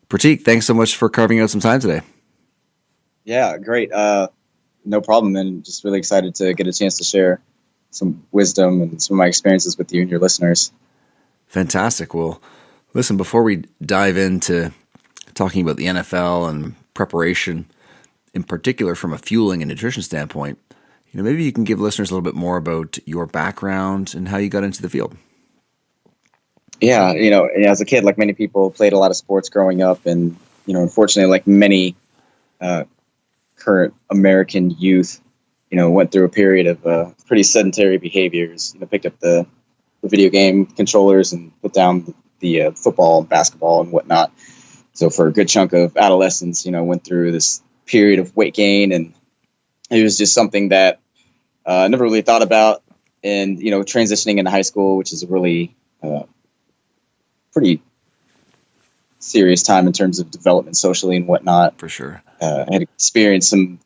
Pratik, thanks so much for carving out some time today. Yeah, great. No problem. And just really excited to get a chance to share some wisdom and some of my experiences with you and your listeners. Fantastic. Well, listen, before we dive into talking about the NFL and preparation, in particular from a fueling and nutrition standpoint, maybe you can give listeners a little bit more about your background and how you got into the field. Yeah, as a kid, like many people, played a lot of sports growing up, and unfortunately, like many current American youth, went through a period of pretty sedentary behaviors. Picked up the video game controllers and put down the football and basketball and whatnot. So for a good chunk of adolescence, went through this period of weight gain, and it was just something that I never really thought about. And transitioning into high school, which is a really pretty serious time in terms of development socially and whatnot. For sure. I had experienced some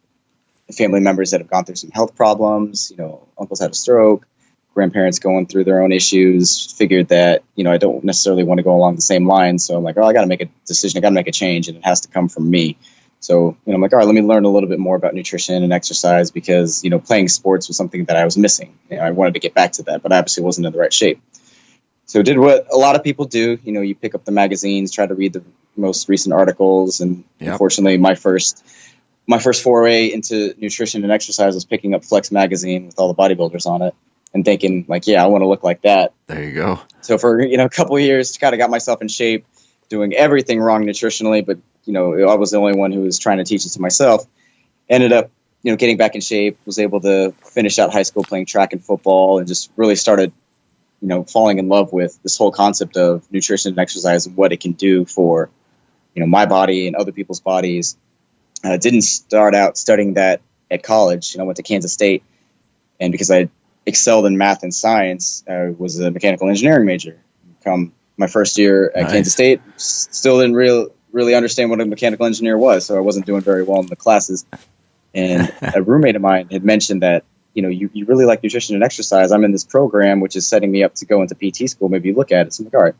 family members that have gone through some health problems. Uncles had a stroke, grandparents going through their own issues. Figured that, I don't necessarily want to go along the same lines. So I'm like, I got to make a decision. I got to make a change, and it has to come from me. So, I'm like, all right, let me learn a little bit more about nutrition and exercise because, playing sports was something that I was missing. I wanted to get back to that, but I obviously wasn't in the right shape. So did what a lot of people do. You pick up the magazines, try to read the most recent articles. And Unfortunately, my first foray into nutrition and exercise was picking up Flex magazine with all the bodybuilders on it and thinking like, I want to look like that. There you go. So for, a couple of years, kind of got myself in shape, doing everything wrong nutritionally. But, I was the only one who was trying to teach it to myself. Ended up, getting back in shape, was able to finish out high school playing track and football, and just really started falling in love with this whole concept of nutrition and exercise and what it can do for, my body and other people's bodies. Didn't start out studying that at college. I went to Kansas State, and because I excelled in math and science, I was a mechanical engineering major. Come my first year at Kansas State, still didn't really understand what a mechanical engineer was, so I wasn't doing very well in the classes. And a roommate of mine had mentioned that, you really like nutrition and exercise. I'm in this program, which is setting me up to go into PT school. Maybe you look at it. So I'm like, all right.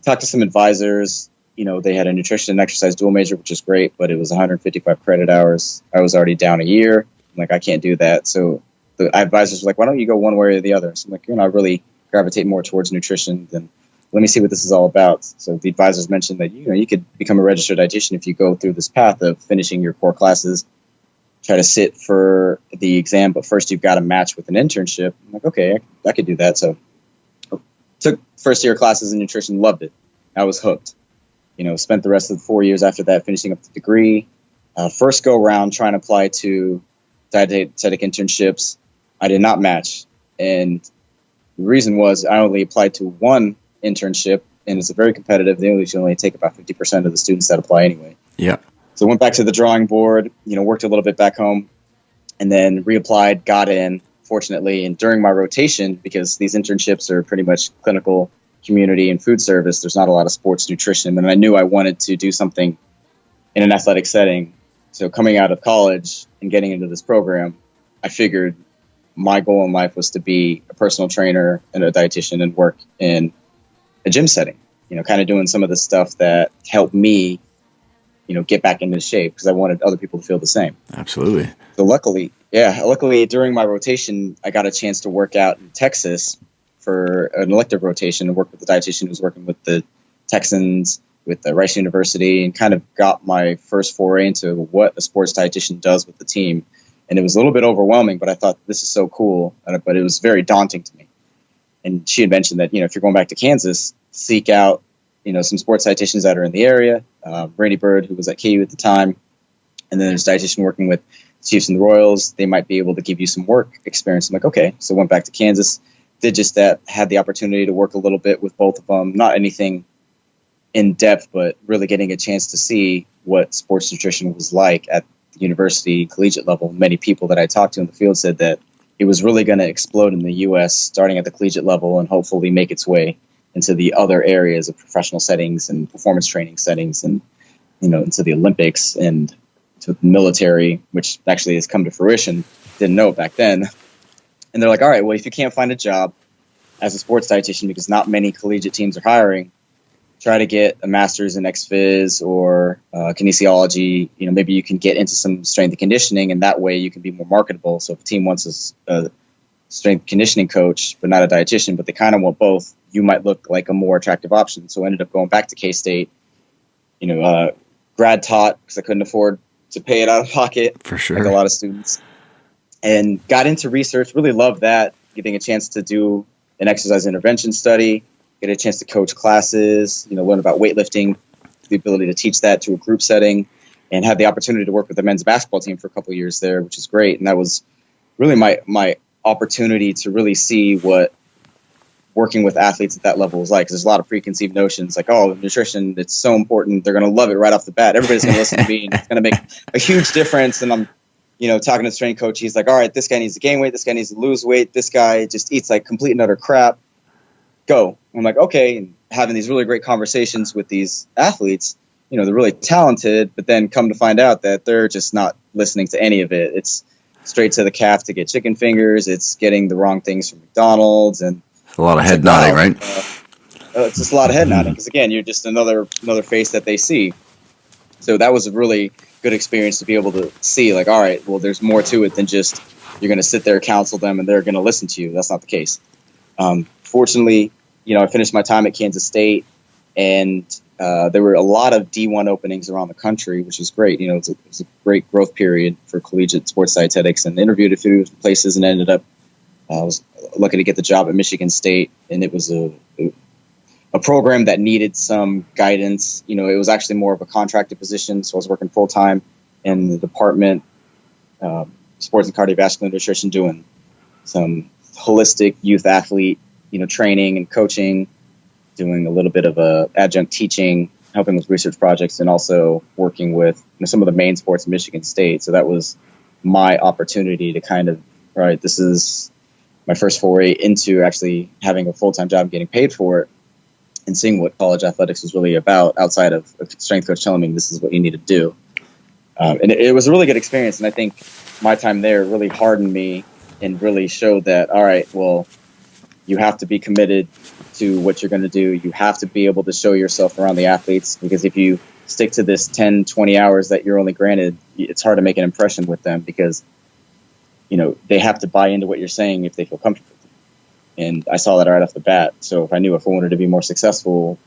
Talked to some advisors. They had a nutrition and exercise dual major, which is great, but it was 155 credit hours. I was already down a year. I'm like, I can't do that. So the advisors were like, why don't you go one way or the other? So I'm like, I really gravitate more towards nutrition. Then let me see what this is all about. So the advisors mentioned that, you could become a registered dietitian if you go through this path of finishing your core classes, try to sit for the exam, but first you've got to match with an internship. I'm like, okay, I could do that. So took first year classes in nutrition, loved it. I was hooked. Spent the rest of the 4 years after that finishing up the degree. First go around trying to apply to dietetic internships, I did not match. And the reason was I only applied to one internship, and it's a very competitive. They only take about 50% of the students that apply anyway. Yeah. So went back to the drawing board, worked a little bit back home, and then reapplied, got in, fortunately. And during my rotation, because these internships are pretty much clinical, community, and food service, there's not a lot of sports nutrition. And I knew I wanted to do something in an athletic setting. So coming out of college and getting into this program, I figured my goal in life was to be a personal trainer and a dietitian and work in a gym setting, kind of doing some of the stuff that helped me get back into shape because I wanted other people to feel the same. Absolutely. So luckily during my rotation, I got a chance to work out in Texas for an elective rotation and work with the dietitian who was working with the Texans, with the Rice University, and kind of got my first foray into what a sports dietitian does with the team. And it was a little bit overwhelming, but I thought this is so cool, but it was very daunting to me. And she had mentioned that, if you're going back to Kansas, seek out some sports dietitians that are in the area. Brady Bird, who was at KU at the time. And then there's a dietitian working with Chiefs and the Royals. They might be able to give you some work experience. I'm like, okay. So went back to Kansas, did just that, had the opportunity to work a little bit with both of them. Not anything in depth, but really getting a chance to see what sports nutrition was like at the university, collegiate level. Many people that I talked to in the field said that it was really going to explode in the U.S. starting at the collegiate level and hopefully make its way into the other areas of professional settings and performance training settings and, into the Olympics and to the military, which actually has come to fruition. Didn't know it back then. And they're like, all right, well, if you can't find a job as a sports dietitian because not many collegiate teams are hiring, try to get a master's in ex-phys or kinesiology. Maybe you can get into some strength and conditioning, and that way you can be more marketable. So if a team wants a strength conditioning coach, but not a dietitian, but they kind of want both, you might look like a more attractive option. So I ended up going back to K-State, grad taught because I couldn't afford to pay it out of pocket. For sure. Like a lot of students. And got into research, really loved that, getting a chance to do an exercise intervention study, get a chance to coach classes, learn about weightlifting, the ability to teach that to a group setting, and had the opportunity to work with the men's basketball team for a couple of years there, which is great. And that was really my opportunity to really see what working with athletes at that level was like. 'Cause there's a lot of preconceived notions like, oh, nutrition, it's so important. They're going to love it right off the bat. Everybody's going to listen to me, and it's going to make a huge difference. And I'm, talking to the strength coach. He's like, all right, this guy needs to gain weight. This guy needs to lose weight. This guy just eats like complete and utter crap. Go. I'm like, okay. And having these really great conversations with these athletes, they're really talented, but then come to find out that they're just not listening to any of it. It's straight to the calf to get chicken fingers. It's getting the wrong things from McDonald's, and a lot of head nodding, right? It's just a lot of head nodding because, again, you're just another face that they see. So that was a really good experience to be able to see, like, all right, well, there's more to it than just you're going to sit there, counsel them, and they're going to listen to you. That's not the case. Fortunately, I finished my time at Kansas State, and there were a lot of D1 openings around the country, which was great. It was a great growth period for collegiate sports dietetics, and interviewed a few places and ended up I was lucky to get the job at Michigan State, and it was a program that needed some guidance. It was actually more of a contracted position, so I was working full-time in the department, sports and cardiovascular nutrition, doing some holistic youth athlete, training and coaching, doing a little bit of adjunct teaching, helping with research projects, and also working with some of the main sports in Michigan State. So that was my opportunity to kind of, all right, this is my first foray into actually having a full-time job, getting paid for it, and seeing what college athletics was really about outside of a strength coach telling me this is what you need to do. And it was a really good experience. And I think my time there really hardened me and really showed that, all right, well, you have to be committed to what you're going to do. You have to be able to show yourself around the athletes, because if you stick to this 10, 20 hours that you're only granted, it's hard to make an impression with them, because they have to buy into what you're saying if they feel comfortable. And I saw that right off the bat. So if I wanted to be more successful,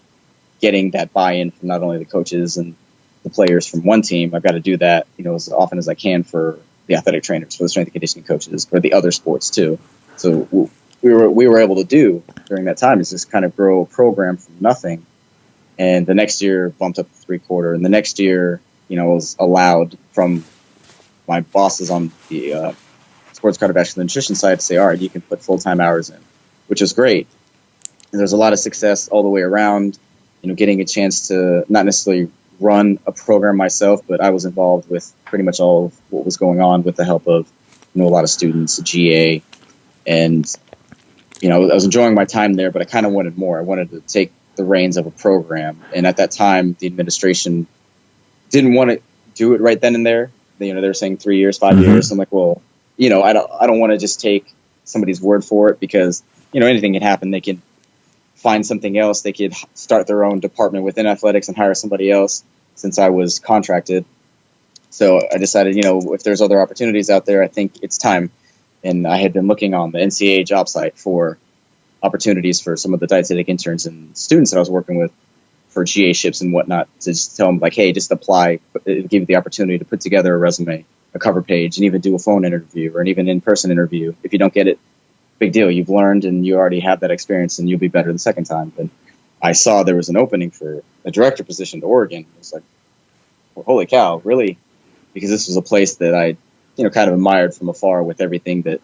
getting that buy-in from not only the coaches and the players from one team, I've got to do that, as often as I can for the athletic trainers, for the strength and conditioning coaches, for the other sports too. So we were able to do during that time is just kind of grow a program from nothing. And the next year bumped up to 3/4. And the next year, was allowed from my bosses on the sports cardiovascular nutrition side to say, all right, you can put full-time hours in, which was great. And there's a lot of success all the way around, getting a chance to not necessarily run a program myself, but I was involved with pretty much all of what was going on with the help of, a lot of students, GA. And, I was enjoying my time there, but I kind of wanted more. I wanted to take the reins of a program. And at that time, the administration didn't want to do it right then and there. They were saying 3 years, 5 years. I'm like, well, I don't want to just take somebody's word for it, because, anything can happen. They could find something else. They could start their own department within athletics and hire somebody else, since I was contracted. So I decided, if there's other opportunities out there, I think it's time. And I had been looking on the NCAA job site for opportunities for some of the dietetic interns and students that I was working with for GA ships and whatnot, to just tell them, like, hey, just apply. It'll give you the opportunity to put together a resume, a cover page, and even do a phone interview or an even in-person interview. If you don't get it, big deal. You've learned and you already have that experience, and you'll be better the second time. But I saw there was an opening for a director position to Oregon. It was like, well, holy cow, really? Because this was a place that I, kind of admired from afar, with everything that,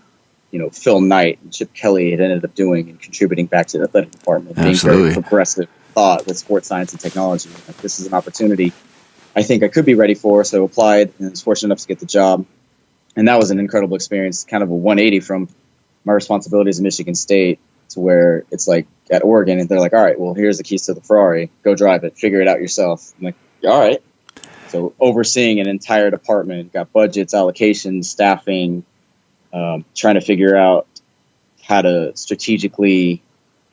Phil Knight and Chip Kelly had ended up doing and contributing back to the athletic department, Absolutely. being very progressive thought with sports science and technology. Like, this is an opportunity I think I could be ready for. So applied and was fortunate enough to get the job. And that was an incredible experience, kind of a 180 from my responsibilities at Michigan State to where it's like at Oregon, and they're like, all right, well, here's the keys to the Ferrari. Go drive it. Figure it out yourself. I'm like, all right. So overseeing an entire department, got budgets, allocations, staffing, trying to figure out how to strategically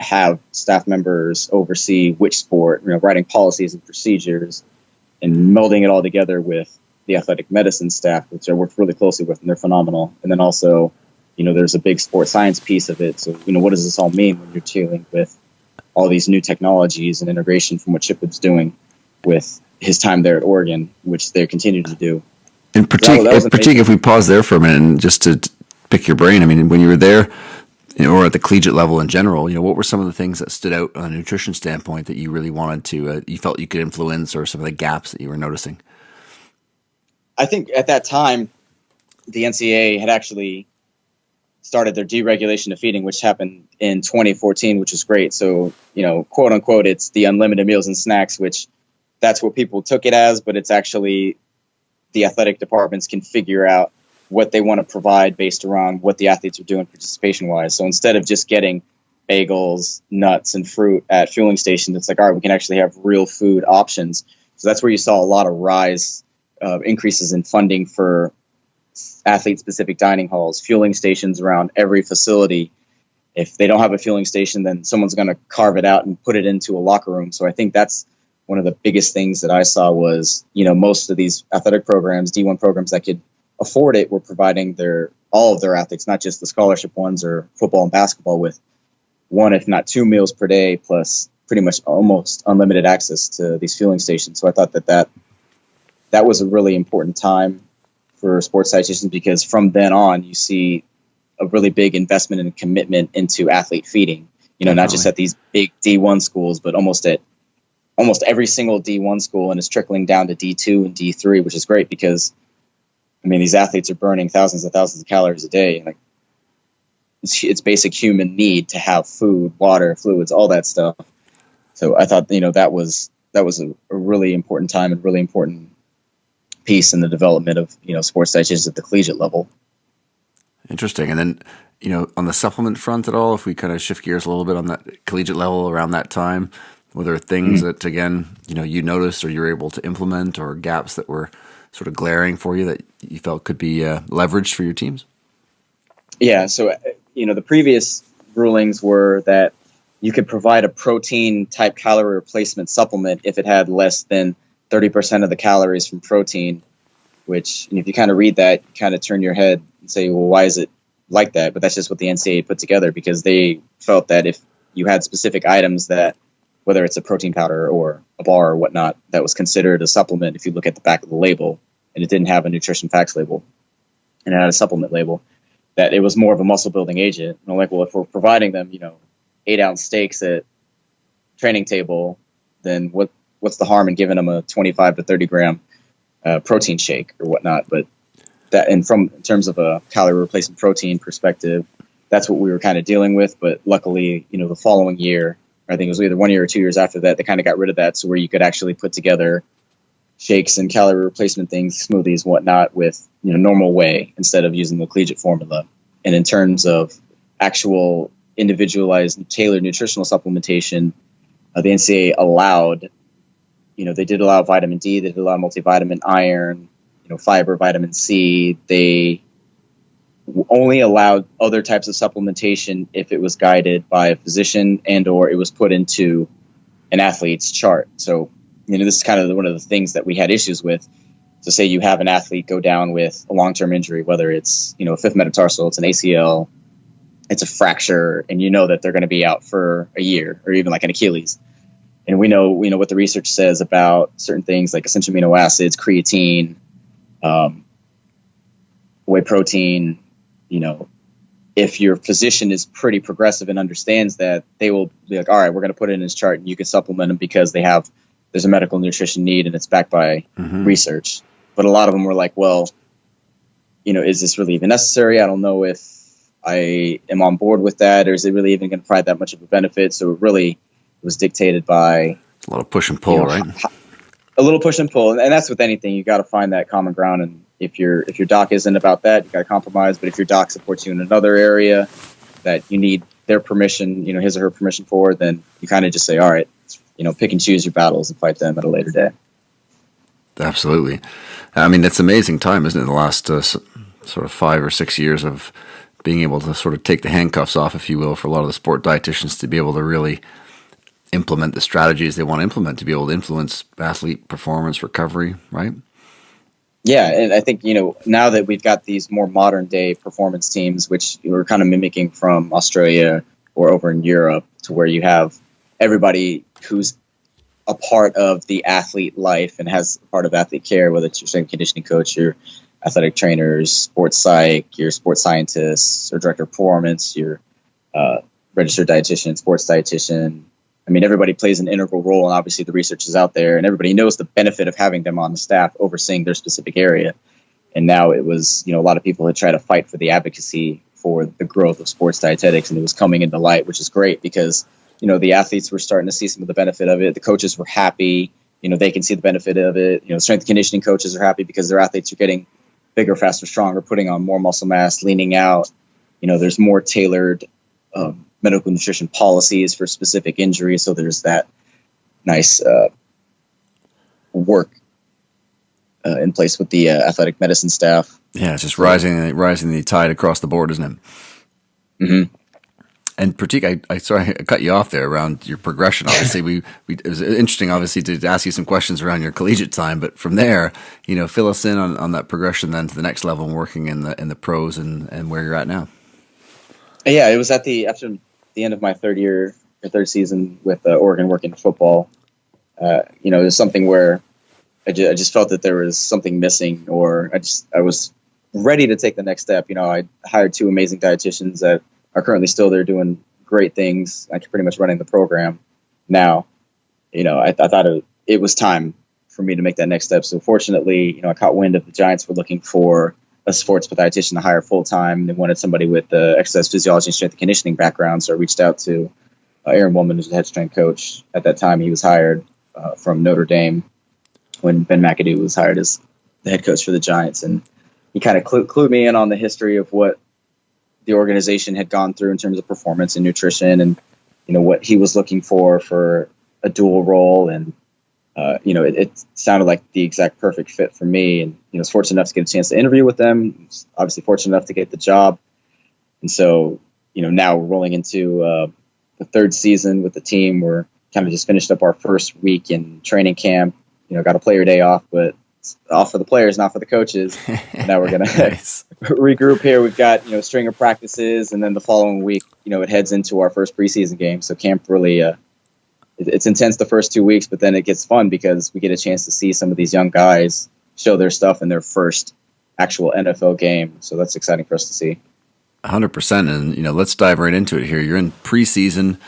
have staff members oversee which sport, writing policies and procedures and melding it all together with the athletic medicine staff, which I work really closely with, and they're phenomenal. And then also, there's a big sports science piece of it. So, what does this all mean when you're dealing with all these new technologies and integration from what Chip was doing with his time there at Oregon, which they continue to do. And Pratik, if we pause there for a minute and just to pick your brain, I mean, when you were there, or at the collegiate level in general, what were some of the things that stood out on a nutrition standpoint that you really wanted to, you felt you could influence, or some of the gaps that you were noticing? I think at that time, the NCAA had actually started their deregulation of feeding, which happened in 2014, which was great. So, quote unquote, it's the unlimited meals and snacks, which that's what people took it as, but it's actually the athletic departments can figure out what they want to provide based around what the athletes are doing participation wise. So instead of just getting bagels, nuts, and fruit at fueling stations, it's like, all right, we can actually have real food options. So that's where you saw a lot of increases in funding for athlete-specific dining halls, fueling stations around every facility. If they don't have a fueling station, then someone's going to carve it out and put it into a locker room. So I think that's one of the biggest things that I saw was, most of these athletic programs, D1 programs that could afford it, were providing all of their athletes, not just the scholarship ones or football and basketball, with one, if not 2 meals per day, plus pretty much almost unlimited access to these fueling stations. So I thought that was a really important time for sports dietitians, because from then on, you see a really big investment and commitment into athlete feeding, not just at these big D1 schools, but almost every single D1 school, and it's trickling down to D2 and D3, which is great because, these athletes are burning thousands and thousands of calories a day. Like, it's basic human need to have food, water, fluids, all that stuff. So I thought, that was a really important time and really important piece in the development of, sports dietitians at the collegiate level. Interesting. And then, on the supplement front at all, if we kind of shift gears a little bit on that collegiate level around that time, were there things that, again, you noticed or you were able to implement, or gaps that were sort of glaring for you that you felt could be leveraged for your teams? Yeah. So, the previous rulings were that you could provide a protein type calorie replacement supplement if it had less than 30% of the calories from protein, which, if you kind of read that, you kind of turn your head and say, well, why is it like that? But that's just what the NCAA put together, because they felt that if you had specific items that, whether it's a protein powder or a bar or whatnot, that was considered a supplement if you look at the back of the label and it didn't have a nutrition facts label and it had a supplement label, that it was more of a muscle building agent. And I'm like, well, if we're providing them, 8-ounce steaks at training table, then what's the harm in giving them a 25 to 30 gram protein shake or whatnot? But that, and in terms of a calorie replacement protein perspective, that's what we were kind of dealing with. But luckily, the following year, I think it was either 1 year or 2 years after that, they kind of got rid of that. So where you could actually put together shakes and calorie replacement things, smoothies, whatnot, with, normal whey instead of using the collegiate formula. And in terms of actual individualized, tailored nutritional supplementation, the NCAA allowed, they did allow vitamin D, they did allow multivitamin, iron, fiber, vitamin C. They only allowed other types of supplementation if it was guided by a physician and or it was put into an athlete's chart. So, this is kind of one of the things that we had issues with. So say you have an athlete go down with a long-term injury, whether it's, a fifth metatarsal, it's an ACL, it's a fracture, and that they're going to be out for a year, or even like an Achilles. And we know what the research says about certain things like essential amino acids, creatine, whey protein. If your physician is pretty progressive and understands that, they will be like, all right, we're going to put it in his chart and you can supplement them because there's a medical nutrition need and it's backed by research. But a lot of them were like, well, is this really even necessary? I don't know if I am on board with that, or is it really even going to provide that much of a benefit? So it really was dictated by a lot of push and pull, right? A little push and pull. And that's with anything. You got to find that common ground. And if your doc isn't about that, you got to compromise. But if your doc supports you in another area that you need their permission, his or her permission for, then you kind of just say, all right, pick and choose your battles and fight them at a later day. Absolutely. That's amazing time, isn't it? The last sort of 5 or 6 years of being able to sort of take the handcuffs off, if you will, for a lot of the sport dietitians to be able to really implement the strategies they want to implement to be able to influence athlete performance, recovery, right? Yeah, and I think, now that we've got these more modern day performance teams, which we're kind of mimicking from Australia or over in Europe, to where you have everybody who's a part of the athlete life and has a part of athlete care, whether it's your strength and conditioning coach, your athletic trainers, sports psych, your sports scientists, or director of performance, your registered dietitian, sports dietitian. I mean, everybody plays an integral role, and obviously the research is out there, and everybody knows the benefit of having them on the staff overseeing their specific area. And now it was, a lot of people had tried to fight for the advocacy for the growth of sports dietetics, and it was coming into light, which is great because, the athletes were starting to see some of the benefit of it. The coaches were happy, they can see the benefit of it. Strength and conditioning coaches are happy because their athletes are getting bigger, faster, stronger, putting on more muscle mass, leaning out. There's more tailored medical nutrition policies for specific injuries. So there's that nice work in place with the athletic medicine staff. Yeah, it's just rising the tide across the board, isn't it? Mm-hmm. And Pratik, I sorry I cut you off there around your progression. Obviously, it was interesting, obviously, to ask you some questions around your collegiate time. But from there, fill us in on that progression then to the next level and working in the pros and where you're at now. Yeah, it was after the end of my third season with Oregon working football. It was something where I just felt that there was something missing, or I was ready to take the next step. I hired 2 amazing dietitians that are currently still there doing great things. I'm pretty much running the program now. I thought it was time for me to make that next step. So fortunately, I caught wind of the Giants were looking for a sports dietitian to hire full time. They wanted somebody with the exercise physiology and strength and conditioning background. So I reached out to Aaron Woolman, who's the head strength coach at that time. He was hired from Notre Dame when Ben McAdoo was hired as the head coach for the Giants, and he kind of clued me in on the history of what the organization had gone through in terms of performance and nutrition, and what he was looking for a dual role. And it sounded like the exact perfect fit for me. And I was fortunate enough to get a chance to interview with them. Obviously fortunate enough to get the job. And so now we're rolling into the third season with the team. We're kind of just finished up our first week in training camp. Got a player day off, but it's off for the players, not for the coaches. Now we're gonna regroup here. We've got a string of practices, and then the following week, it heads into our first preseason game. So camp really, it's intense the first 2 weeks, but then it gets fun because we get a chance to see some of these young guys show their stuff in their first actual NFL game. So that's exciting for us to see. 100%. And let's dive right into it here. You're in preseason.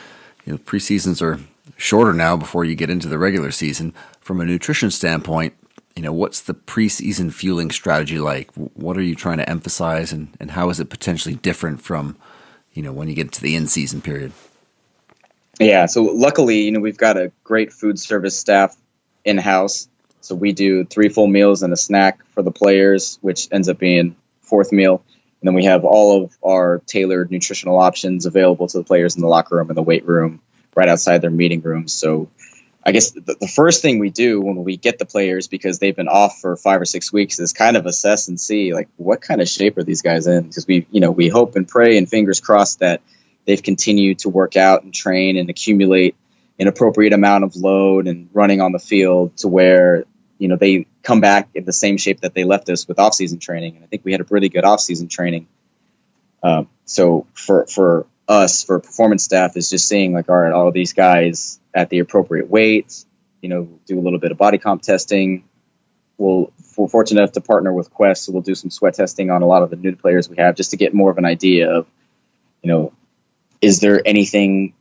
Preseasons are shorter now before you get into the regular season. From a nutrition standpoint, what's the preseason fueling strategy like? What are you trying to emphasize, and how is it potentially different from, when you get to the in-season period? Yeah, so luckily, we've got a great food service staff in-house. So we do 3 full meals and a snack for the players, which ends up being 4th meal. And then we have all of our tailored nutritional options available to the players in the locker room and the weight room right outside their meeting rooms. So I guess the first thing we do when we get the players, because they've been off for 5 or 6 weeks, is kind of assess and see like what kind of shape are these guys in? Because we hope and pray and fingers crossed that they've continued to work out and train and accumulate an appropriate amount of load and running on the field to where they come back in the same shape that they left us with off-season training. And I think we had a really good off-season training. So for us, for performance staff, is just seeing like, all right, all of these guys at the appropriate weights, do a little bit of body comp testing. We're fortunate enough to partner with Quest, so we'll do some sweat testing on a lot of the new players we have just to get more of an idea of, is there anything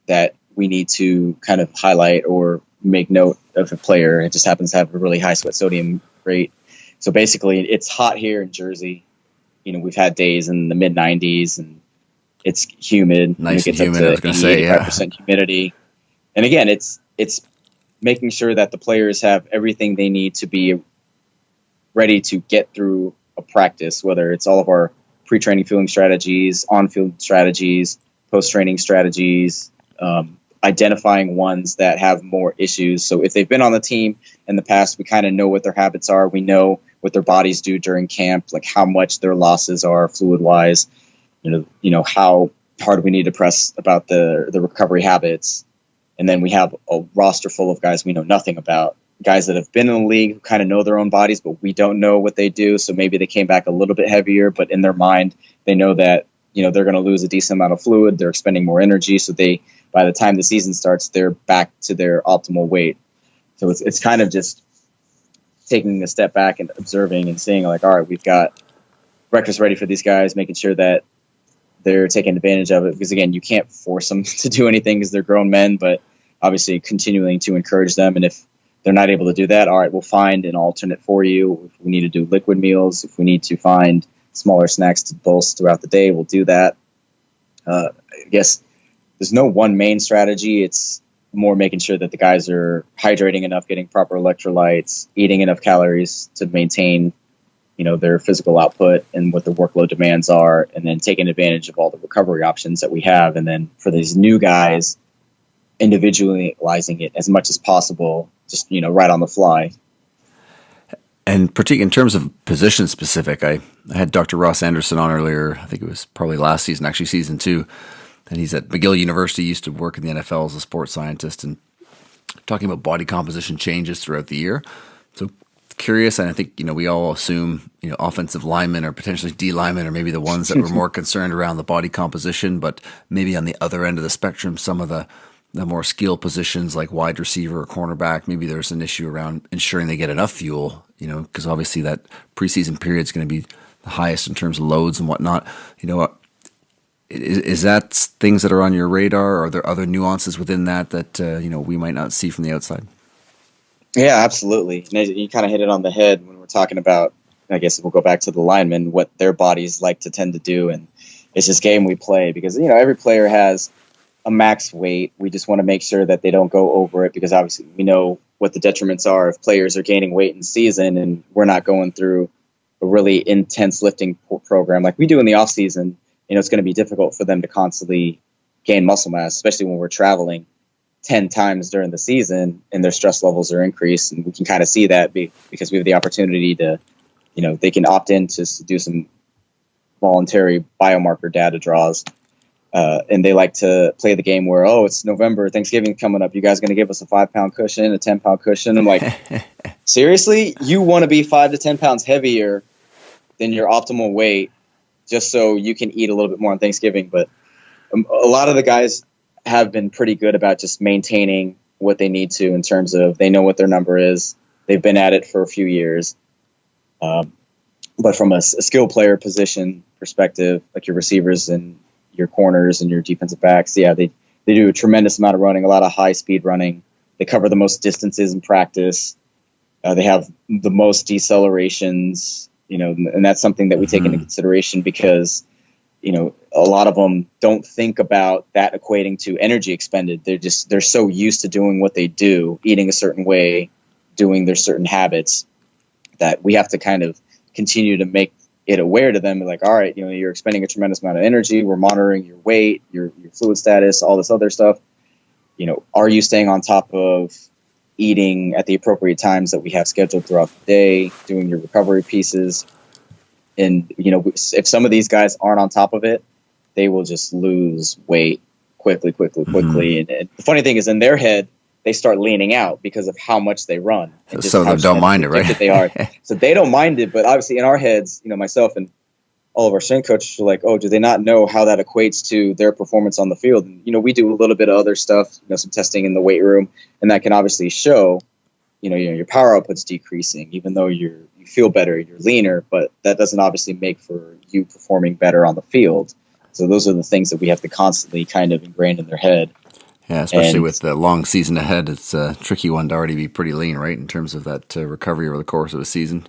that we need to kind of highlight or make note of a player? It just happens to have a really high sweat sodium rate. So basically, it's hot here in Jersey. We've had days in the mid 90s, and it's humid. Nice and it gets humid. up to 85% humidity. And again, it's making sure that the players have everything they need to be ready to get through a practice, whether it's all of our pre-training fueling strategies, on-field strategies, post-training strategies, identifying ones that have more issues. So if they've been on the team in the past, we kind of know what their habits are. We know what their bodies do during camp, like how much their losses are fluid-wise. how hard we need to press about the recovery habits. And then we have a roster full of guys we know nothing about, guys that have been in the league who kind of know their own bodies, but we don't know what they do. So maybe they came back a little bit heavier, but in their mind, they know that, they're going to lose a decent amount of fluid. They're expending more energy. So by the time the season starts, they're back to their optimal weight. So it's kind of just taking a step back and observing and seeing like, all right, we've got breakfast ready for these guys, making sure that they're taking advantage of it. Because again, you can't force them to do anything because they're grown men, but obviously continuing to encourage them. And if they're not able to do that, all right, we'll find an alternate for you. If we need to do liquid meals, if we need to find smaller snacks to bolster throughout the day, we'll do that. I guess there's no one main strategy. It's more making sure that the guys are hydrating enough, getting proper electrolytes, eating enough calories to maintain, their physical output and what the workload demands are, and then taking advantage of all the recovery options that we have. And then for these new guys, individualizing it as much as possible, just, right on the fly. And particularly in terms of position specific, I had Dr. Ross Anderson on earlier. I think it was probably last season, actually season 2. And he's at McGill University, used to work in the NFL as a sports scientist, and talking about body composition changes throughout the year. So curious, and I think, we all assume, offensive linemen or potentially D linemen are maybe the ones that were more concerned around the body composition, but maybe on the other end of the spectrum, some of the more skill positions like wide receiver or cornerback, maybe there's an issue around ensuring they get enough fuel, because obviously that preseason period is going to be the highest in terms of loads and whatnot. Is that things that are on your radar? Or are there other nuances within that we might not see from the outside? Yeah, absolutely. And you kind of hit it on the head when we're talking about, I guess we'll go back to the linemen, what their bodies like to tend to do. And it's this game we play because, every player has a max weight. We just want to make sure that they don't go over it, because obviously we know what the detriments are if players are gaining weight in season and we're not going through a really intense lifting program like we do in the off season. It's going to be difficult for them to constantly gain muscle mass, especially when we're traveling 10 times during the season and their stress levels are increased. And we can kind of see that because we have the opportunity to, they can opt in to do some voluntary biomarker data draws. And they like to play the game where, it's November, Thanksgiving coming up. You guys going to give us a 5-pound cushion, a 10-pound cushion? I'm like, seriously? You want to be 5 to 10 pounds heavier than your optimal weight just so you can eat a little bit more on Thanksgiving? But a lot of the guys have been pretty good about just maintaining what they need to in terms of they know what their number is. They've been at it for a few years. But from a skill player position perspective, like your receivers and your corners and your defensive backs, they do a tremendous amount of running, a lot of high speed running. They cover the most distances in practice. They have the most decelerations, and that's something that we take into consideration because, a lot of them don't think about that equating to energy expended. They're so used to doing what they do, eating a certain way, doing their certain habits, that we have to kind of continue to make it aware to them, like, all right, you're expending a tremendous amount of energy. We're monitoring your weight, your fluid status, all this other stuff. Are you staying on top of eating at the appropriate times that we have scheduled throughout the day, doing your recovery pieces? And, if some of these guys aren't on top of it, they will just lose weight quickly. Mm-hmm. And the funny thing is, in their head, they start leaning out because of how much they run. So they don't mind it, right? They are. So they don't mind it. But obviously in our heads, myself and all of our strength coaches are like, do they not know how that equates to their performance on the field? And, we do a little bit of other stuff, some testing in the weight room, and that can obviously show, your power output's decreasing, even though you feel better, you're leaner, but that doesn't obviously make for you performing better on the field. So those are the things that we have to constantly kind of ingrain in their head. Yeah, especially with the long season ahead, it's a tricky one to already be pretty lean, right, in terms of that recovery over the course of a season.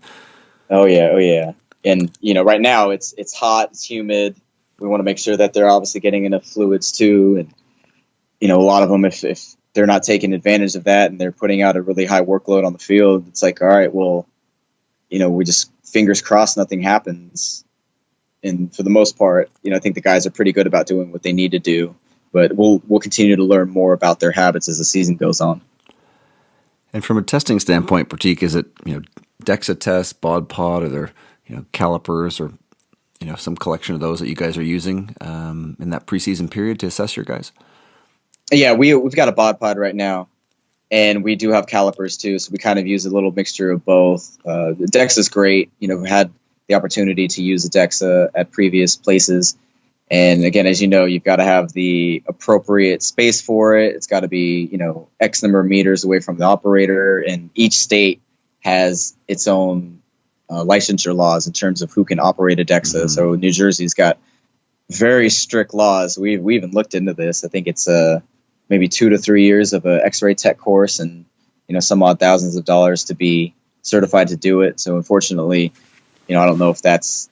Oh yeah. And, right now it's hot, it's humid. We want to make sure that they're obviously getting enough fluids too. And, a lot of them, if they're not taking advantage of that and they're putting out a really high workload on the field, it's like, all right, well, we just fingers crossed nothing happens. And for the most part, I think the guys are pretty good about doing what they need to do. But we'll continue to learn more about their habits as the season goes on. And from a testing standpoint, Pratik, is it DEXA test, bod pod, or there calipers or some collection of those that you guys are using in that preseason period to assess your guys? Yeah, we've got a bod pod right now, and we do have calipers too. So we kind of use a little mixture of both. The DEXA is great. We had the opportunity to use the DEXA at previous places. And again, as you know, you've got to have the appropriate space for it. It's got to be, X number of meters away from the operator. And each state has its own licensure laws in terms of who can operate a DEXA. Mm-hmm. So New Jersey's got very strict laws. We even looked into this. I think it's maybe 2 to 3 years of an X-ray tech course and, some odd thousands of dollars to be certified to do it. So unfortunately, I don't know if that's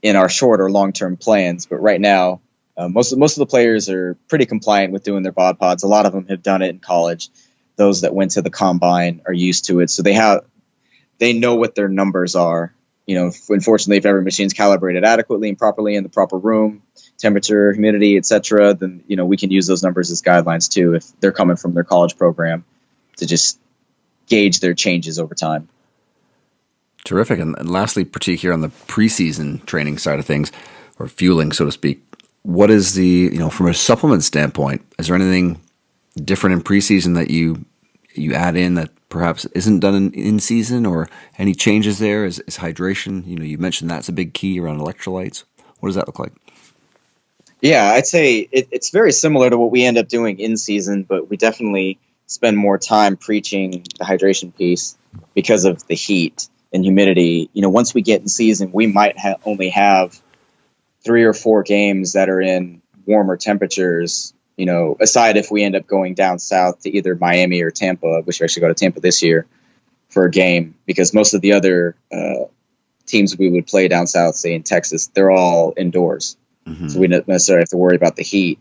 in our short or long-term plans, but right now, most of the players are pretty compliant with doing their bod pods. A lot of them have done it in college. Those that went to the combine are used to it, so they know what their numbers are. Unfortunately, if every machine's calibrated adequately and properly in the proper room, temperature, humidity, etc., then we can use those numbers as guidelines too if they're coming from their college program to just gauge their changes over time. Terrific. And lastly, Pratik, here on the preseason training side of things, or fueling, so to speak, what is from a supplement standpoint, is there anything different in preseason that you add in that perhaps isn't done in season, or any changes there? Is hydration, you mentioned that's a big key around electrolytes. What does that look like? Yeah, I'd say it's very similar to what we end up doing in season, but we definitely spend more time preaching the hydration piece because of the heat and humidity. Once we get in season, we might only have 3 or 4 games that are in warmer temperatures, aside if we end up going down south to either Miami or Tampa, which we actually go to Tampa this year for a game, because most of the other teams we would play down south, say in Texas, they're all indoors. Mm-hmm. So we don't necessarily have to worry about the heat.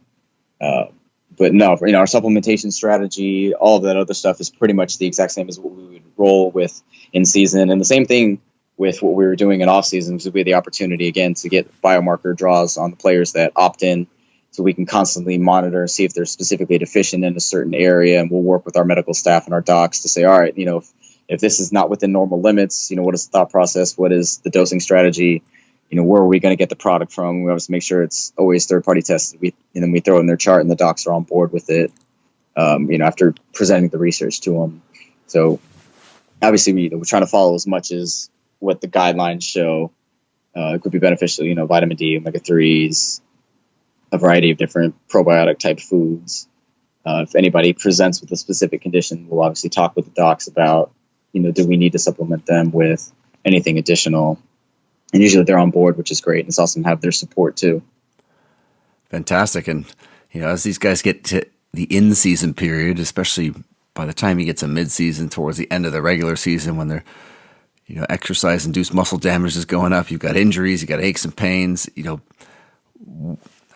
But no, our supplementation strategy, all of that other stuff is pretty much the exact same as what we would roll with in season. And the same thing with what we were doing in off season, because we had the opportunity again to get biomarker draws on the players that opt in, so we can constantly monitor and see if they're specifically deficient in a certain area. And we'll work with our medical staff and our docs to say, all right, if this is not within normal limits, what is the thought process? What is the dosing strategy? Where are we going to get the product from? We always make sure it's always third-party tested. And then we throw in their chart, and the docs are on board with it, after presenting the research to them. So obviously, we're trying to follow as much as what the guidelines show. It could be beneficial, vitamin D, omega-3s, a variety of different probiotic-type foods. If anybody presents with a specific condition, we'll obviously talk with the docs about, do we need to supplement them with anything additional? And usually they're on board, which is great. And it's awesome to have their support too. Fantastic. And, as these guys get to the in-season period, especially by the time you get to mid-season, towards the end of the regular season, when they're, exercise-induced muscle damage is going up, you've got injuries, you've got aches and pains,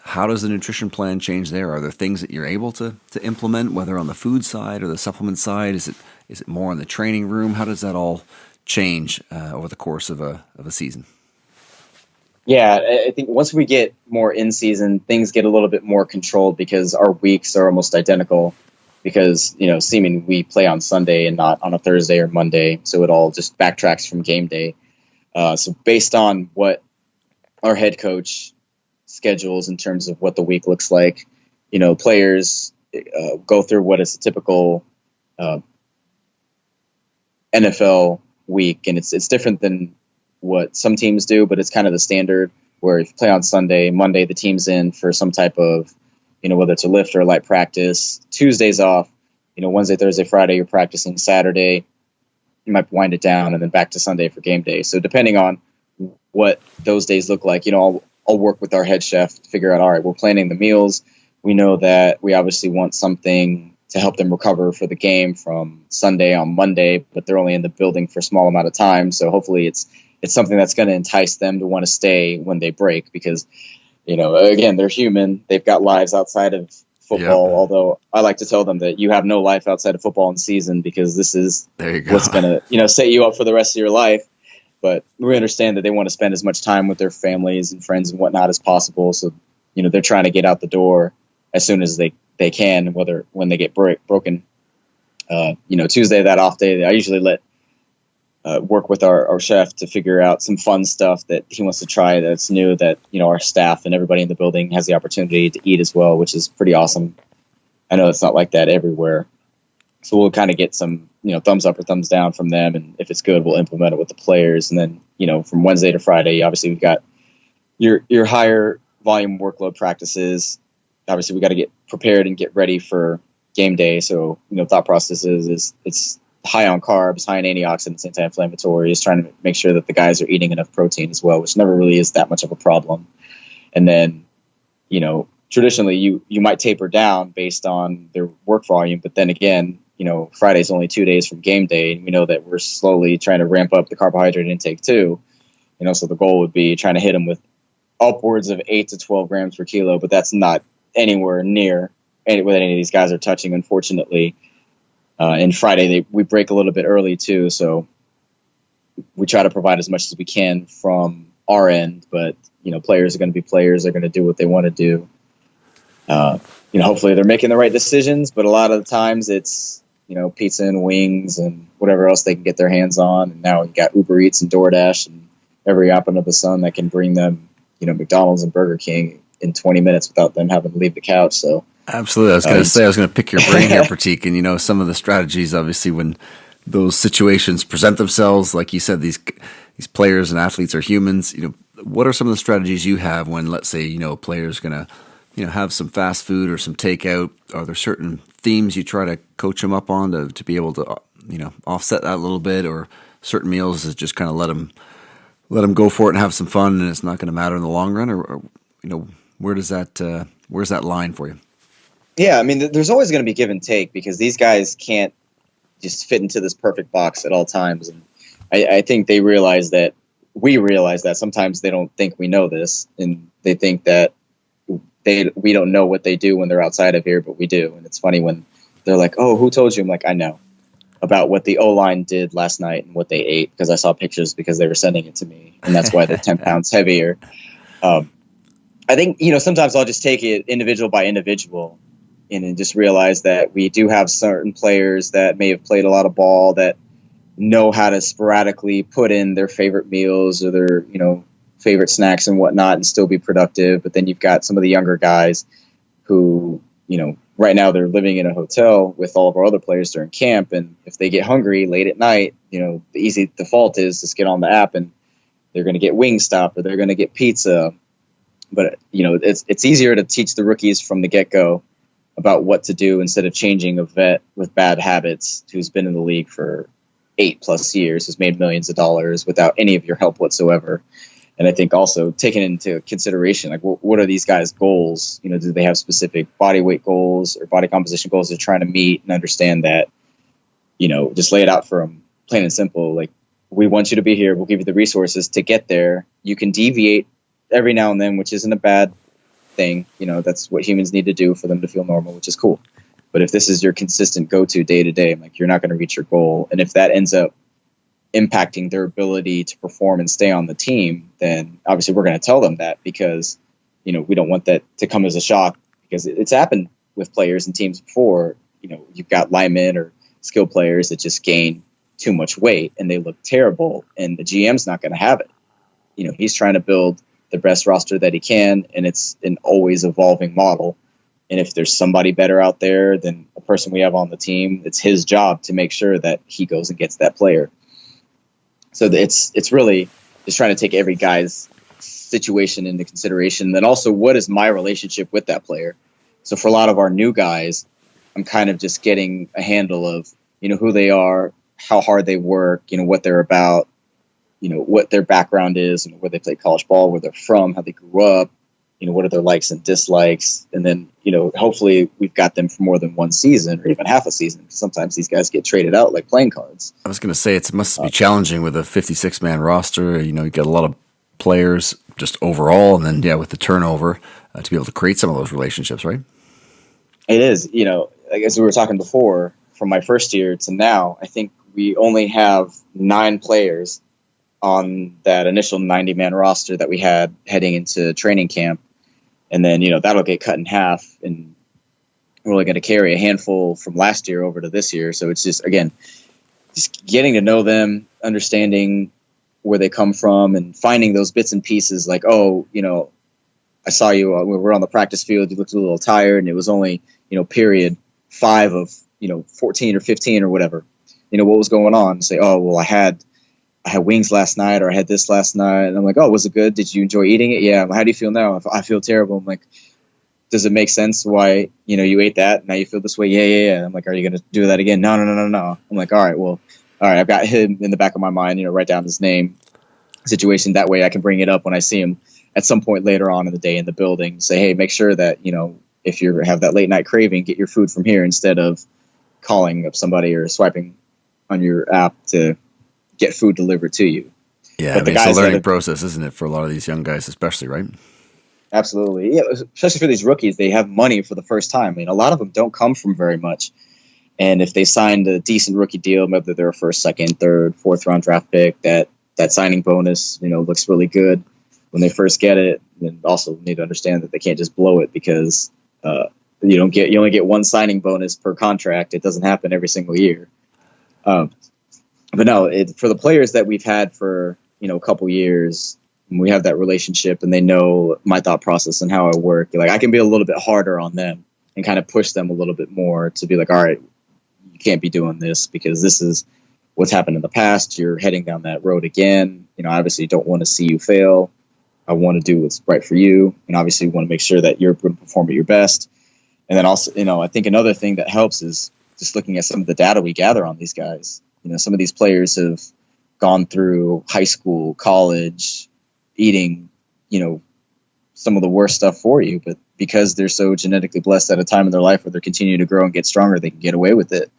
how does the nutrition plan change there? Are there things that you're able to implement, whether on the food side or the supplement side? Is it more in the training room? How does that all change over the course of a season? Yeah, I think once we get more in season, things get a little bit more controlled because our weeks are almost identical. Because seeming we play on Sunday and not on a Thursday or Monday, so it all just backtracks from game day. So based on what our head coach schedules in terms of what the week looks like, players go through what is a typical NFL week, and it's different than what some teams do, but it's kind of the standard where if you play on Sunday, Monday the team's in for some type of, whether it's a lift or a light practice. Tuesday's off, Wednesday, Thursday, Friday you're practicing. Saturday you might wind it down, and then back to Sunday for game day. So depending on what those days look like, I'll work with our head chef to figure out, all right, we're planning the meals. We know that we obviously want something to help them recover for the game from Sunday on Monday, but they're only in the building for a small amount of time. So hopefully it's something that's going to entice them to want to stay when they break, because, again, they're human. They've got lives outside of football. Yep. Although I like to tell them that you have no life outside of football in season, because this is what's going to, set you up for the rest of your life. But we understand that they want to spend as much time with their families and friends and whatnot as possible. So, they're trying to get out the door as soon as they can, when they get broken. Tuesday, that off day, I usually let work with our chef to figure out some fun stuff that he wants to try that's new, that, our staff and everybody in the building has the opportunity to eat as well, which is pretty awesome. I know it's not like that everywhere. So we'll kind of get some, thumbs up or thumbs down from them. And if it's good, we'll implement it with the players. And then, from Wednesday to Friday, obviously we've got your higher volume workload practices. Obviously we got to get prepared and get ready for game day. So, thought process is it's high on carbs, high on antioxidants, anti-inflammatories, trying to make sure that the guys are eating enough protein as well, which never really is that much of a problem. And then, traditionally you might taper down based on their work volume, but then again, Friday's only 2 days from game day, and we know that we're slowly trying to ramp up the carbohydrate intake too. So the goal would be trying to hit them with upwards of 8 to 12 grams per kilo, but that's not anywhere near what any of these guys are touching, unfortunately. And Friday we break a little bit early too, so we try to provide as much as we can from our end. But players are going to be players; they're going to do what they want to do. Hopefully they're making the right decisions, but a lot of the times it's pizza and wings and whatever else they can get their hands on. And now we've got Uber Eats and DoorDash and every app under the sun that can bring them McDonald's and Burger King in 20 minutes without them having to leave the couch. So absolutely, I was going to pick your brain here, Pratik, and some of the strategies, obviously, when those situations present themselves, like you said, these players and athletes are humans. What are some of the strategies you have when, let's say, a player is going to have some fast food or some takeout? Are there certain themes you try to coach them up on to be able to offset that a little bit, or certain meals is just kind of let them go for it and have some fun, and it's not going to matter in the long run? Or where's that line for you? Yeah, I mean, there's always going to be give and take, because these guys can't just fit into this perfect box at all times. And I think we realize that sometimes they don't think we know this, and they think that we don't know what they do when they're outside of here, but we do. And it's funny when they're like, "Oh, who told you?" I'm like, "I know about what the O-line did last night and what they ate, because I saw pictures because they were sending it to me, and that's why they're 10 pounds heavier." I think, sometimes I'll just take it individual by individual and just realize that we do have certain players that may have played a lot of ball that know how to sporadically put in their favorite meals or their, favorite snacks and whatnot and still be productive. But then you've got some of the younger guys who, right now they're living in a hotel with all of our other players during camp. And if they get hungry late at night, the easy default is just get on the app and they're going to get Wingstop or they're going to get pizza. But, it's easier to teach the rookies from the get-go about what to do instead of changing a vet with bad habits who's been in the league for 8+ years, who's made millions of dollars without any of your help whatsoever. And I think also taking into consideration, like, what are these guys' goals? Do they have specific body weight goals or body composition goals they're trying to meet, and understand that, just lay it out for them, plain and simple. Like, we want you to be here. We'll give you the resources to get there. You can deviate every now and then, which isn't a bad thing. That's what humans need to do for them to feel normal, which is cool. But if this is your consistent go-to day to day, like, you're not going to reach your goal. And if that ends up impacting their ability to perform and stay on the team, then obviously we're going to tell them that, because, we don't want that to come as a shock, because it's happened with players and teams before. You've got linemen or skill players that just gain too much weight and they look terrible, and the GM's not going to have it. He's trying to build the best roster that he can, and it's an always evolving model. And if there's somebody better out there than a person we have on the team, it's his job to make sure that he goes and gets that player. So it's really just trying to take every guy's situation into consideration. And then also, what is my relationship with that player? So for a lot of our new guys, I'm kind of just getting a handle of, who they are, how hard they work, what they're about, what their background is, and where they play college ball, where they're from, how they grew up, what are their likes and dislikes. And then, hopefully we've got them for more than one season or even half a season. Sometimes these guys get traded out like playing cards. I was going to say, it must be challenging with a 56-man roster. You get a lot of players just overall, and then, with the turnover, to be able to create some of those relationships, right? It is. As we were talking before, from my first year to now, I think we only have 9 players on that initial 90-man roster that we had heading into training camp. And then, that'll get cut in half, and we're only going to carry a handful from last year over to this year. So it's just, again, just getting to know them, understanding where they come from and finding those bits and pieces like, oh, I saw you, we were on the practice field, you looked a little tired, and it was only, period 5 of, 14 or 15 or whatever. What was going on? Say, oh, well, I had wings last night, or I had this last night. And I'm like, oh, was it good? Did you enjoy eating it? Yeah. How do you feel now? I feel terrible. I'm like, does it make sense why, you ate that? Now you feel this way? Yeah. I'm like, are you going to do that again? No. I'm like, all right, I've got him in the back of my mind, write down his name, situation. That way I can bring it up when I see him at some point later on in the day in the building. Say, hey, make sure that, if you have that late night craving, get your food from here instead of calling up somebody or swiping on your app to get food delivered to you. Yeah, it's a learning process, isn't it, for a lot of these young guys especially, right? Absolutely. Yeah, especially for these rookies, they have money for the first time. I mean, a lot of them don't come from very much. And if they signed a decent rookie deal, whether they're a first, second, third, fourth round draft pick, that signing bonus, looks really good when they first get it. And also need to understand that they can't just blow it because you only get one signing bonus per contract. It doesn't happen every single year. But no, for the players that we've had for a couple years, we have that relationship, and they know my thought process and how I work. Like, I can be a little bit harder on them and kind of push them a little bit more to be like, all right, you can't be doing this because this is what's happened in the past. You're heading down that road again. Obviously don't want to see you fail. I want to do what's right for you. And obviously want to make sure that you're going to perform at your best. And then also, I think another thing that helps is just looking at some of the data we gather on these guys. Some of these players have gone through high school, college, eating, some of the worst stuff for you, but because they're so genetically blessed at a time in their life where they're continuing to grow and get stronger, they can get away with it.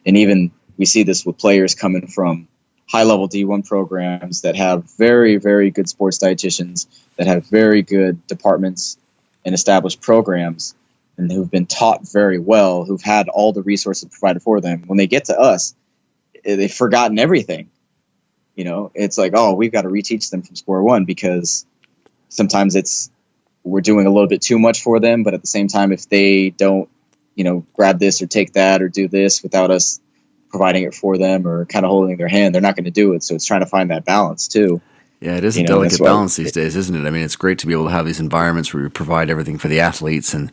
And even we see this with players coming from high-level D1 programs that have very, very good sports dietitians, that have very good departments and established programs, and who've been taught very well, who've had all the resources provided for them. When they get to us, they've forgotten everything. It's like, oh, we've got to reteach them from square one, because sometimes we're doing a little bit too much for them. But at the same time, if they don't, grab this or take that or do this without us providing it for them or kind of holding their hand, they're not going to do it. So it's trying to find that balance too. Yeah, it is a delicate balance these days, isn't it? I mean, it's great to be able to have these environments where you provide everything for the athletes, and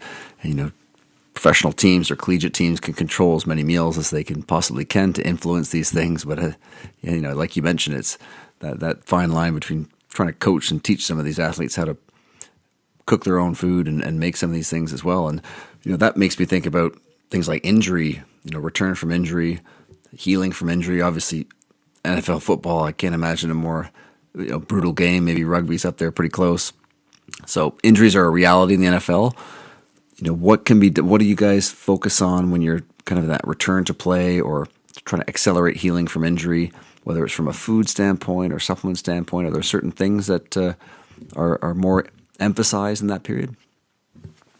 professional teams or collegiate teams can control as many meals as they can possibly to influence these things. But like you mentioned, it's that fine line between trying to coach and teach some of these athletes how to cook their own food and make some of these things as well. And that makes me think about things like injury, return from injury, healing from injury. Obviously, NFL football, I can't imagine a more brutal game. Maybe rugby's up there pretty close. So injuries are a reality in the NFL. What do you guys focus on when you're kind of that return to play or trying to accelerate healing from injury, whether it's from a food standpoint or supplement standpoint? Are there certain things that are more emphasized in that period?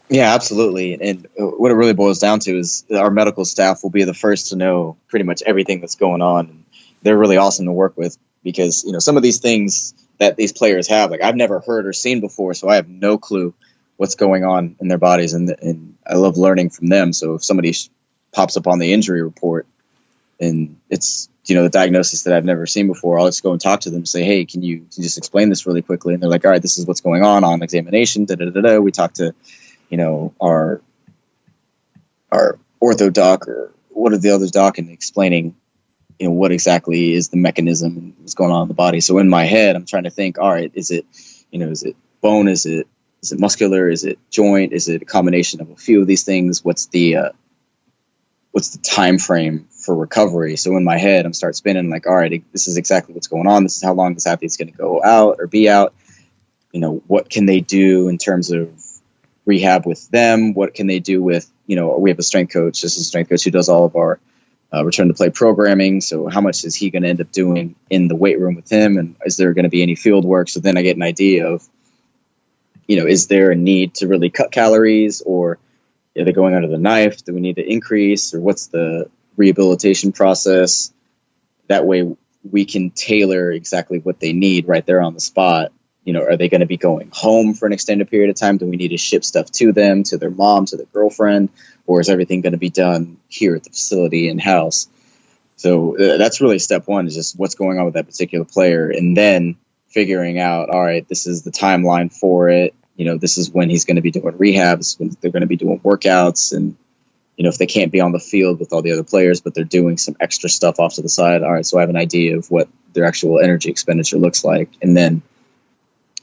Yeah, absolutely. And what it really boils down to is our medical staff will be the first to know pretty much everything that's going on. And they're really awesome to work with because, some of these things that these players have, like, I've never heard or seen before. So I have no clue what's going on in their bodies. And I love learning from them. So if somebody pops up on the injury report and it's, the diagnosis that I've never seen before, I'll just go and talk to them and say, hey, can you just explain this really quickly? And they're like, all right, this is what's going on examination. We talk to, our ortho doc or what are the other doc, and explaining, what exactly is the mechanism and what's going on in the body. So in my head, I'm trying to think, all right, is it bone? Is it muscular? Is it joint? Is it a combination of a few of these things? What's the time frame for recovery? So in my head, I'm start spinning like, all right, this is exactly what's going on. This is how long this athlete's going to go out or be out. What can they do in terms of rehab with them? What can they do with, we have a strength coach. This is a strength coach who does all of our return to play programming. So how much is he going to end up doing in the weight room with him? And is there going to be any field work? So then I get an idea of, is there a need to really cut calories, or are they going under the knife? Do we need to increase, or what's the rehabilitation process? That way we can tailor exactly what they need right there on the spot. Are they going to be going home for an extended period of time? Do we need to ship stuff to them, to their mom, to their girlfriend, or is everything going to be done here at the facility in-house? So that's really step one, is just what's going on with that particular player, and then figuring out, all right, this is the timeline for it. This is when he's going to be doing rehabs, when they're going to be doing workouts, and if they can't be on the field with all the other players, but they're doing some extra stuff off to the side. All right, so I have an idea of what their actual energy expenditure looks like, and then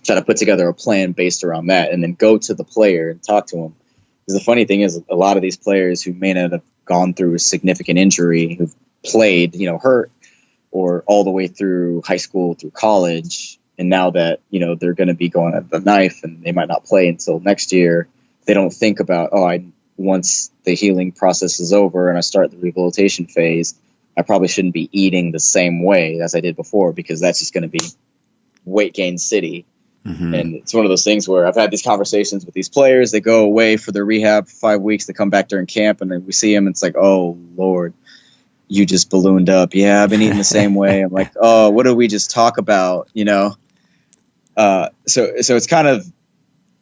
try to put together a plan based around that, and then go to the player and talk to him. Because the funny thing is, a lot of these players who may not have gone through a significant injury, who've played, hurt, or all the way through high school, through college, and now that, they're going to be going at the knife and they might not play until next year, they don't think about, once the healing process is over and I start the rehabilitation phase, I probably shouldn't be eating the same way as I did before, because that's just going to be weight gain city. Mm-hmm. And it's one of those things where I've had these conversations with these players. They go away for their rehab for 5 weeks. They come back during camp, and then we see them. And it's like, oh, Lord, you just ballooned up. Yeah, I've been eating the same way. I'm like, oh, what did we just talk about? So it's kind of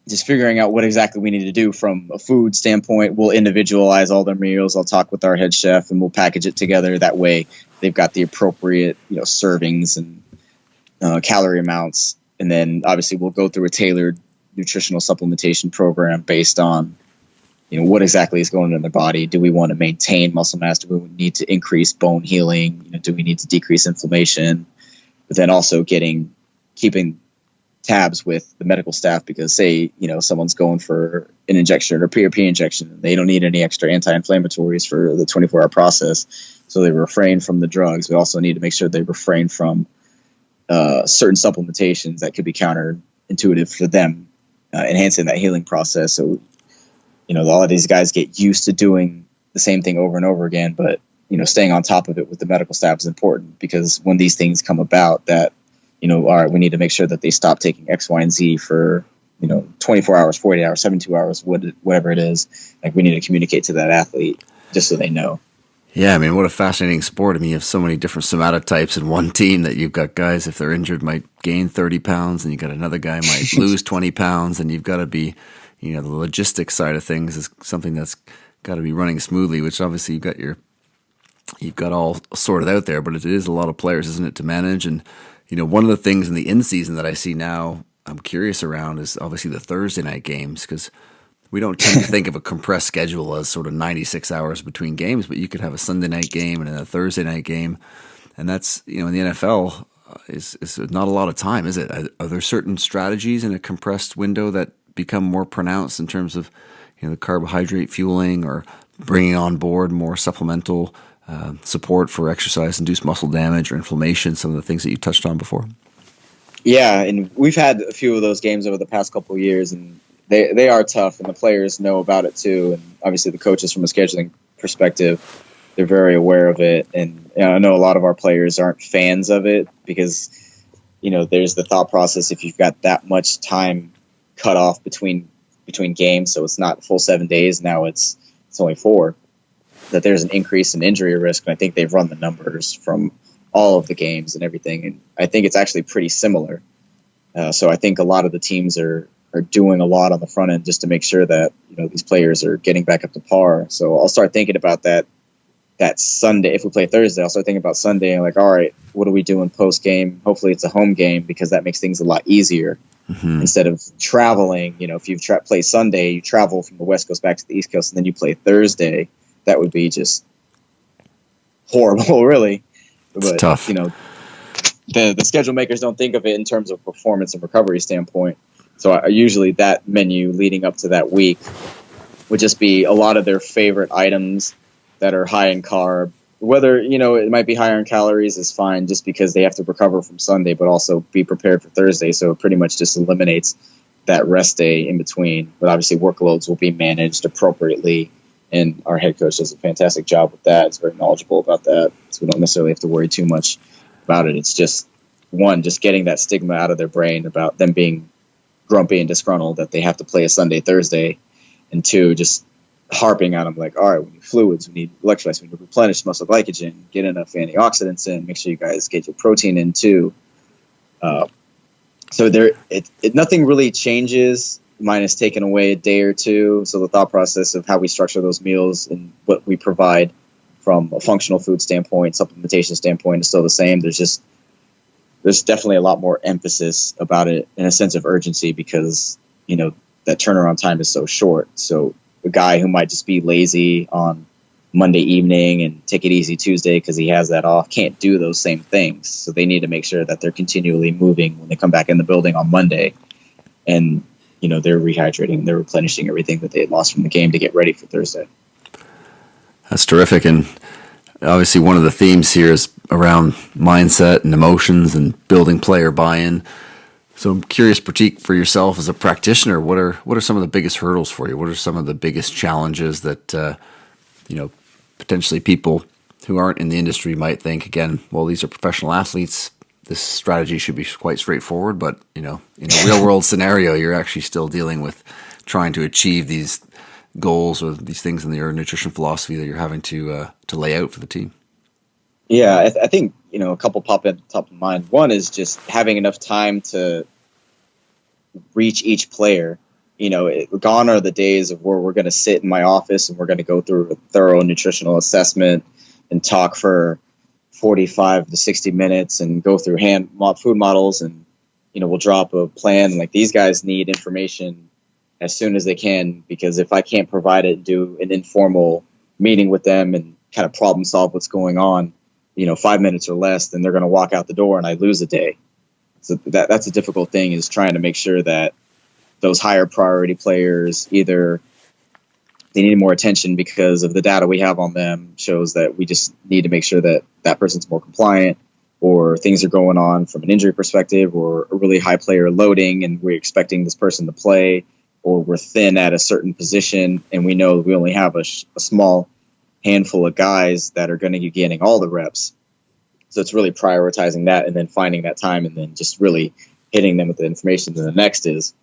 just figuring out what exactly we need to do from a food standpoint. We'll individualize all their meals. I'll talk with our head chef, and we'll package it together. That way they've got the appropriate, servings and calorie amounts. And then obviously we'll go through a tailored nutritional supplementation program based on, what exactly is going on in their body. Do we want to maintain muscle mass? Do we need to increase bone healing? Do we need to decrease inflammation? But then also keeping tabs with the medical staff, because say, someone's going for an injection or PRP injection, they don't need any extra anti-inflammatories for the 24-hour process. So they refrain from the drugs. We also need to make sure they refrain from certain supplementations that could be counterintuitive for them, enhancing that healing process. So, a lot of these guys get used to doing the same thing over and over again, but, staying on top of it with the medical staff is important, because when these things come about that, all right, we need to make sure that they stop taking X, Y, and Z for, 24 hours, 48 hours, 72 hours, whatever it is. Like, we need to communicate to that athlete just so they know. Yeah, I mean, what a fascinating sport. I mean, you have so many different somatotypes in one team that you've got guys, if they're injured, might gain 30 pounds, and you've got another guy might lose 20 pounds, and you've got to be, the logistics side of things is something that's got to be running smoothly, which obviously you've got all sorted out there, but it is a lot of players, isn't it, to manage? And, one of the things in the in-season that I see now I'm curious around is obviously the Thursday night games, because we don't tend to think of a compressed schedule as sort of 96 hours between games, but you could have a Sunday night game and then a Thursday night game. And that's, in the NFL is not a lot of time, is it? Are there certain strategies in a compressed window that become more pronounced in terms of, the carbohydrate fueling, or bringing on board more supplemental support for exercise-induced muscle damage or inflammation, some of the things that you touched on before? Yeah, and we've had a few of those games over the past couple of years, and they are tough, and the players know about it too. And obviously the coaches, from a scheduling perspective, they're very aware of it. And I know a lot of our players aren't fans of it, because, there's the thought process, if you've got that much time cut off between games, so it's not full 7 days, now it's only 4, that there's an increase in injury risk. And I think they've run the numbers from all of the games and everything, and I think it's actually pretty similar. So I think a lot of the teams are doing a lot on the front end just to make sure that, these players are getting back up to par. So I'll start thinking about that Sunday. If we play Thursday, I'll start thinking about Sunday and like, all right, what are we doing post game? Hopefully it's a home game, because that makes things a lot easier. Mm-hmm. Instead of traveling. If you play Sunday, you travel from the West Coast back to the East Coast, and then you play Thursday. That would be just horrible, really. It's but tough. The schedule makers don't think of it in terms of performance and recovery standpoint. So usually that menu leading up to that week would just be a lot of their favorite items that are high in carb. Whether, it might be higher in calories is fine, just because they have to recover from Sunday, but also be prepared for Thursday. So it pretty much just eliminates that rest day in between. But obviously workloads will be managed appropriately. And our head coach does a fantastic job with that. It's very knowledgeable about that. So we don't necessarily have to worry too much about it. It's just, one, just getting that stigma out of their brain about them being grumpy and disgruntled that they have to play a Sunday, Thursday. And 2, just harping on them like, all right, we need fluids, we need electrolytes, we need to replenish muscle glycogen, get enough antioxidants in, make sure you guys get your protein in too. So nothing really changes, minus taking away a day or two. So the thought process of how we structure those meals and what we provide from a functional food standpoint, supplementation standpoint, is still the same. There's definitely a lot more emphasis about it in a sense of urgency because, that turnaround time is so short. So a guy who might just be lazy on Monday evening and take it easy Tuesday because he has that off can't do those same things. So they need to make sure that they're continually moving when they come back in the building on Monday. And, they're rehydrating, they're replenishing everything that they had lost from the game to get ready for Thursday. That's terrific. And obviously one of the themes here is around mindset and emotions and building player buy-in. So I'm curious, Pratik, for yourself as a practitioner, what are some of the biggest hurdles for you? What are some of the biggest challenges that, potentially people who aren't in the industry might think, again, well, these are professional athletes. This strategy should be quite straightforward, but, in a real world scenario, you're actually still dealing with trying to achieve these goals or these things in your nutrition philosophy that you're having to lay out for the team. Yeah, I think, a couple pop at the top of mind. One is just having enough time to reach each player. Gone are the days of where we're going to sit in my office and we're going to go through a thorough nutritional assessment and talk for 45 to 60 minutes and go through food models and, we'll drop a plan. Like, these guys need information as soon as they can, because if I can't provide it and do an informal meeting with them and kind of problem solve what's going on, 5 minutes or less, then they're going to walk out the door and I lose a day. So that's a difficult thing, is trying to make sure that those higher priority players, either they need more attention because of the data we have on them shows that we just need to make sure that that person's more compliant, or things are going on from an injury perspective, or a really high player loading and we're expecting this person to play, or we're thin at a certain position and we know we only have a small handful of guys that are going to be getting all the reps. So it's really prioritizing that and then finding that time and then just really hitting them with the information. And the next is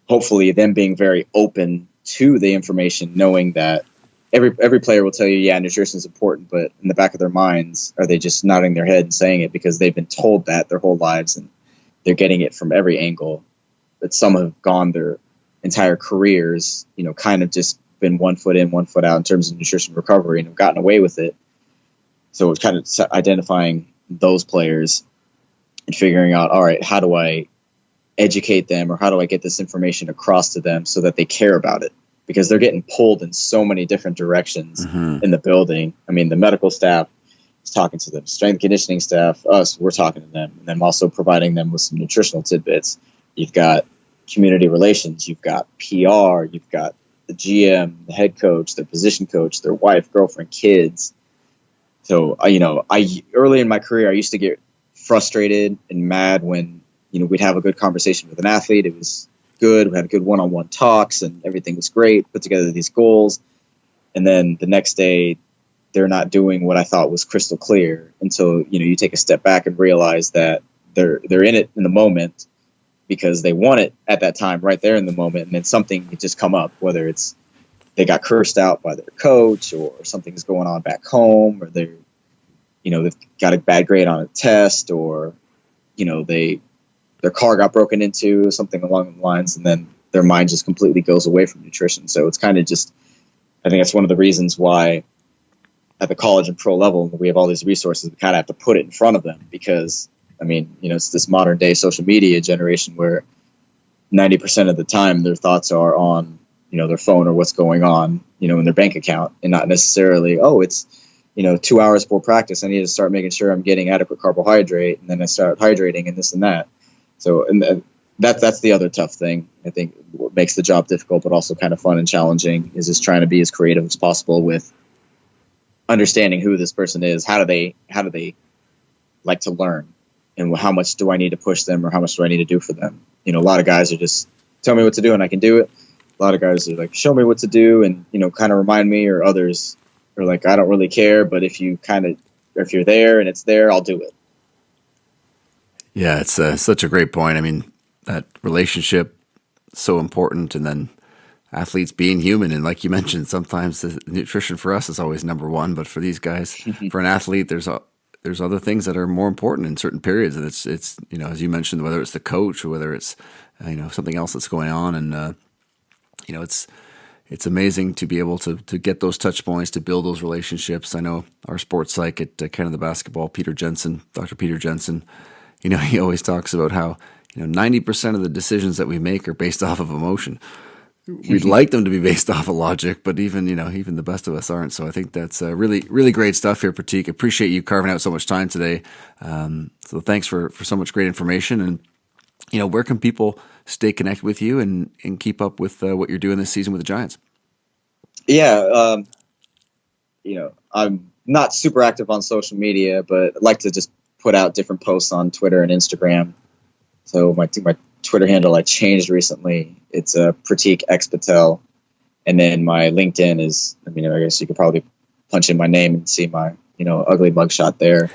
hopefully them being very open to the information, knowing that every player will tell you, yeah, nutrition is important, but in the back of their minds, are they just nodding their head and saying it because they've been told that their whole lives and they're getting it from every angle? But some have gone their entire careers, kind of just been 1 foot in, 1 foot out in terms of nutrition recovery and have gotten away with it. So it's kind of identifying those players and figuring out, all right, how do I educate them, or how do I get this information across to them so that they care about it? Because they're getting pulled in so many different directions in the building. I mean, the medical staff is talking to them, strength and conditioning staff, us, we're talking to them, and then also providing them with some nutritional tidbits. You've got community relations, you've got PR, you've got the GM, the head coach, their position coach, their wife, girlfriend, kids. So, I early in my career, I used to get frustrated and mad when, we'd have a good conversation with an athlete. It was good. We had good one-on-one talks and everything was great, put together these goals. And then the next day they're not doing what I thought was crystal clear until, you take a step back and realize that they're in it in the moment because they want it at that time right there in the moment. And then something had just come up, whether it's they got cursed out by their coach or something's going on back home, or they've got a bad grade on a test, or, their car got broken into, something along the lines, and then their mind just completely goes away from nutrition. So it's kind of just, I think that's one of the reasons why at the college and pro level, we have all these resources, we kind of have to put it in front of them because, it's this modern day social media generation where 90% of the time their thoughts are on, their phone or what's going on, in their bank account, and not necessarily, it's, 2 hours before practice, I need to start making sure I'm getting adequate carbohydrate, and then I start hydrating and this and that. So, and that's the other tough thing. I think what makes the job difficult, but also kind of fun and challenging, is just trying to be as creative as possible with understanding who this person is. How do they like to learn, and how much do I need to push them, or how much do I need to do for them? A lot of guys are just tell me what to do and I can do it. A lot of guys are like, show me what to do and, kind of remind me, or others are like, I don't really care, but if you're there and it's there, I'll do it. Yeah, it's such a great point. That relationship is so important, and then athletes being human. And like you mentioned, sometimes the nutrition for us is always number one, but for these guys, for an athlete, there's other things that are more important in certain periods. And it's as you mentioned, whether it's the coach or whether it's something else that's going on, and it's it's amazing to be able to get those touch points, to build those relationships. I know our sports psych at Canada Basketball, Dr. Peter Jensen, he always talks about how 90% of the decisions that we make are based off of emotion. We'd like them to be based off of logic, but even the best of us aren't. So I think that's really, really great stuff here, Pratik. Appreciate you carving out so much time today. So thanks for so much great information. And where can people stay connected with you and keep up with what you're doing this season with the Giants? Yeah, I'm not super active on social media, but I like to just put out different posts on Twitter and Instagram. So my Twitter handle I changed recently. It's Pratik X Patel, and then my LinkedIn is. I guess you could probably punch in my name and see my ugly mugshot there.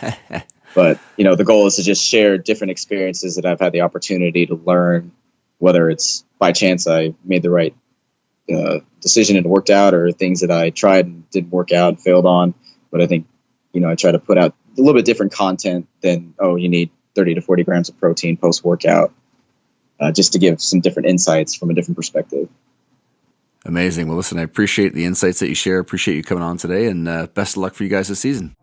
But the goal is to just share different experiences that I've had the opportunity to learn, whether it's by chance I made the right decision and it worked out, or things that I tried and didn't work out and failed on. But I think I try to put out a little bit different content than you need 30 to 40 grams of protein post-workout, just to give some different insights from a different perspective. Amazing. Well, listen, I appreciate the insights that you share. Appreciate you coming on today, and best of luck for you guys this season.